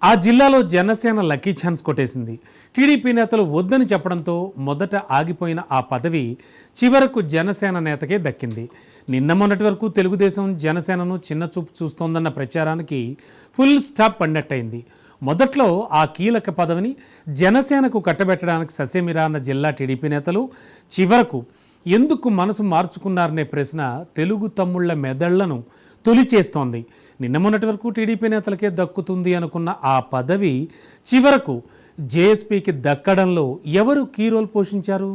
ఆ జిల్లాలో Janasena lucky chance కొట్టేసింది. టీడీపీ నేతలు వద్దని చెప్పడంతో మొదట ఆగిపోయిన ఆ పదవి చివరకు జనసేన నేతకే దక్కింది. నిన్న మొన్నటి వరకు తెలుగుదేశం జనసేనను చిన్నచూపు చూస్తోందన్న ప్రచారానికి ఫుల్ స్టాప్ పడినట్టయింది. మొదట్లో ఆ కీలక పదవిని జనసేనకు కట్టబెట్టడానికి ససేమిరా అన్న జిల్లా టీడీపీ నేతలు చివరకు ఎందుకు మనసు మార్చుకున్నారనే ప్రశ్న తెలుగు తమ్ముళ్ల మెదళ్లను తొలిచేస్తోంది. నిన్న మొన్నటి వరకు టీడీపీ నేతలకే దక్కుతుంది అనుకున్న ఆ పదవి చివరకు జేఎస్పీకి దక్కడంలో ఎవరు కీ రోల్ పోషించారు?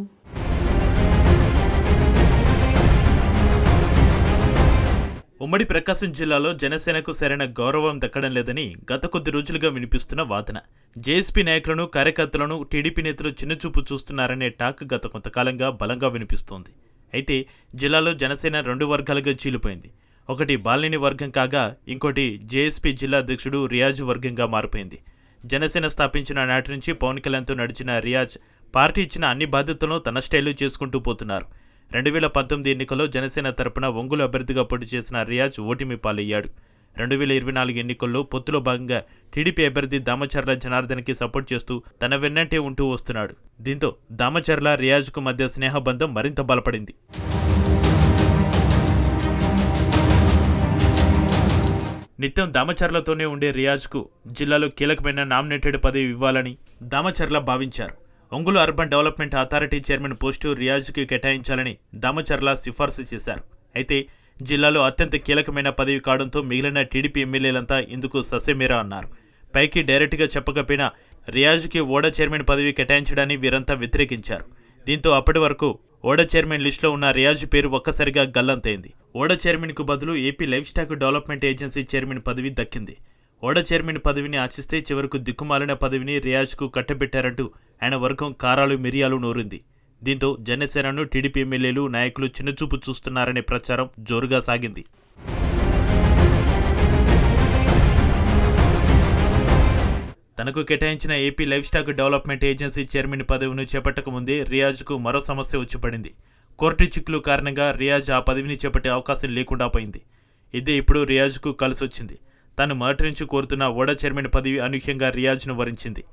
ఉమ్మడి ప్రకాశం జిల్లాలో జనసేనకు సరైన గౌరవం దక్కడం లేదని గత కొద్ది రోజులుగా వినిపిస్తున్న వాదన. జేఎస్పీ నాయకులను, కార్యకర్తలను టీడీపీ నేతలు చిన్నచూపు చూస్తున్నారనే టాక్ గత కొంతకాలంగా బలంగా వినిపిస్తోంది. అయితే జిల్లాలో జనసేన రెండు వర్గాలుగా చీలిపోయింది. ఒకటి బాలినేని వర్గం కాగా ఇంకోటి జేఎస్పీ జిల్లా అధ్యక్షుడు రియాజ్ వర్గంగా మారిపోయింది. జనసేన స్థాపించిన నాటి నుంచి పవన్ కళ్యాణ్తో నడిచిన రియాజ్ పార్టీ ఇచ్చిన అన్ని బాధ్యతలను తన స్టైల్లో చేసుకుంటూ పోతున్నారు. 2019 ఎన్నికల్లో జనసేన తరపున ఒంగోలు అభ్యర్థిగా పోటీ చేసిన రియాజ్ ఓటమి పాలయ్యాడు. 2024 ఎన్నికల్లో పొత్తులో భాగంగా టీడీపీ అభ్యర్థి దామచర్ల జనార్దన్కి సపోర్ట్ చేస్తూ తన వెన్నంటే ఉంటూ వస్తున్నాడు. దీంతో దామచర్ల రియాజ్కు మధ్య స్నేహబంధం మరింత బలపడింది. నిత్యం దామచర్లతోనే ఉండే రియాజ్కు జిల్లాలో కీలకమైన నామినేటెడ్ పదవి ఇవ్వాలని దామచర్ల భావించారు. Ongole urban development authority chairman post రియాజ్కి కేటాయించాలని దామచర్ల సిఫార్సు చేశారు. అయితే జిల్లాలో అత్యంత కీలకమైన పదవి కావడంతో మిగిలిన టీడీపీ ఎమ్మెల్యేలంతా ఇందుకు ససేమిరా అన్నారు. పైకి డైరెక్ట్గా చెప్పకపోయినా రియాజ్కి ఓడా చైర్మన్ పదవి కేటాయించడాన్ని వీరంతా వ్యతిరేకించారు. దీంతో అప్పటి వరకు ఓడా చైర్మన్ లిస్టులో ఉన్న రియాజ్ పేరు ఒక్కసారిగా గల్లంతైంది. ఓడా చైర్మన్కు బదులు AP life stack development agency chairman పదవి దక్కింది. ఓడా చైర్మన్ పదవిని ఆశిస్తే చివరకు దిక్కుమాలిన పదవిని రియాజ్కు కట్టబెట్టారంటూ ఆయన వర్గం కారాలు మిరియాలు నూరింది. దీంతో జనసేనను టీడీపీ ఎమ్మెల్యేలు, నాయకులు చిన్నచూపు చూస్తున్నారనే ప్రచారం జోరుగా సాగింది. తనకు కేటాయించిన AP life stack development agency chairman పదవిని చేపట్టకముందే రియాజ్కు మరో సమస్య వచ్చిపడింది. కోర్టు చిక్కులు కారణంగా రియాజ్ ఆ పదవిని చేపట్టే అవకాశం లేకుండా పోయింది. ఇదే ఇప్పుడు రియాజ్కు కలిసొచ్చింది. తాను మొదటి నుంచి కోరుతున్న ఓడా చైర్మన్ పదవి అనూహ్యంగా రియాజ్ను వరించింది.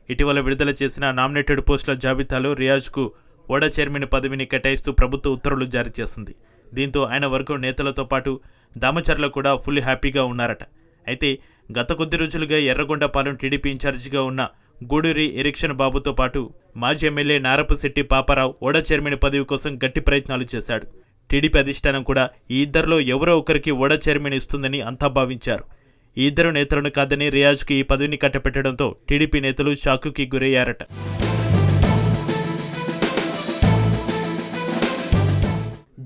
ఇటీవల విడుదల చేసిన నామినేటెడ్ పోస్టుల జాబితాలో రియాజ్కు ఓడా చైర్మన్ పదవిని కేటాయిస్తూ ప్రభుత్వ ఉత్తర్వులు జారీ చేసింది. దీంతో ఆయన వర్గం నేతలతో పాటు దామచర్ల కూడా ఫుల్ హ్యాపీగా ఉన్నారట. అయితే గత కొద్ది రోజులుగా ఎర్రగొండపాలెం టీడీపీ ఇన్ఛార్జిగా ఉన్న గూడూరి ఎరిక్షన్ బాబుతో పాటు మాజీ ఎమ్మెల్యే నారపశెట్టి పాపారావు ఓడా చైర్మన్ పదవి కోసం గట్టి ప్రయత్నాలు చేశాడు. టీడీపీ అధిష్టానం కూడా ఈ ఇద్దరిలో ఎవరో ఒకరికి ఓడా చైర్మన్ ఇస్తుందని అంతా భావించారు. ఈ ఇద్దరు నేతలను కాదని రియాజ్కి ఈ పదవిని కట్టపెట్టడంతో టీడీపీ నేతలు షాకుకి గురయ్యారట.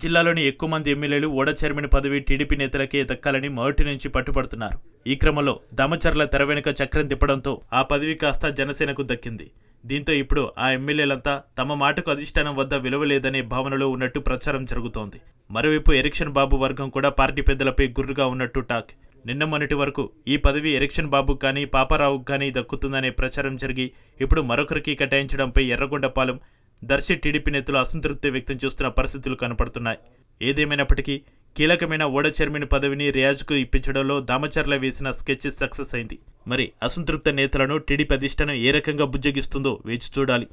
జిల్లాలోని ఎక్కువ మంది ఎమ్మెల్యేలు ఓడా చైర్మన్ పదవి టీడీపీ నేతలకే దక్కాలని మొదటి నుంచి పట్టుపడుతున్నారు. ఈ క్రమంలో దామచర్ల తెర వెనుక చక్రం తిప్పడంతో ఆ పదవి కాస్త జనసేనకు దక్కింది. దీంతో ఇప్పుడు ఆ ఎమ్మెల్యేలంతా తమ మాటకు అధిష్టానం వద్ద విలువ లేదనే భావనలో ఉన్నట్టు ప్రచారం జరుగుతోంది. మరోవైపు ఎరిక్షన్ బాబు వర్గం కూడా పార్టీ పెద్దలపై గుర్రుగా ఉన్నట్టు టాక్. నిన్న మొన్నటి వరకు ఈ పదవి ఎరిక్షన్ బాబుకు కానీ పాపారావుకు కానీ దక్కుతుందనే ప్రచారం జరిగి ఇప్పుడు మరొకరికి కేటాయించడంపై ఎర్రగొండపాలెం, దర్శి టీడీపీ నేతలు అసంతృప్తి వ్యక్తం చేస్తున్న పరిస్థితులు కనపడుతున్నాయి. ఏదేమైనప్పటికీ కీలకమైన ఓడా చైర్మన్ పదవిని రియాజ్కు ఇప్పించడంలో దామచర్ల వేసిన స్కెచ్ సక్సెస్ అయింది. మరి అసంతృప్త నేతలను టీడీపీ అధిష్టానం ఏ రకంగా బుజ్జగిస్తుందో వేచి చూడాలి.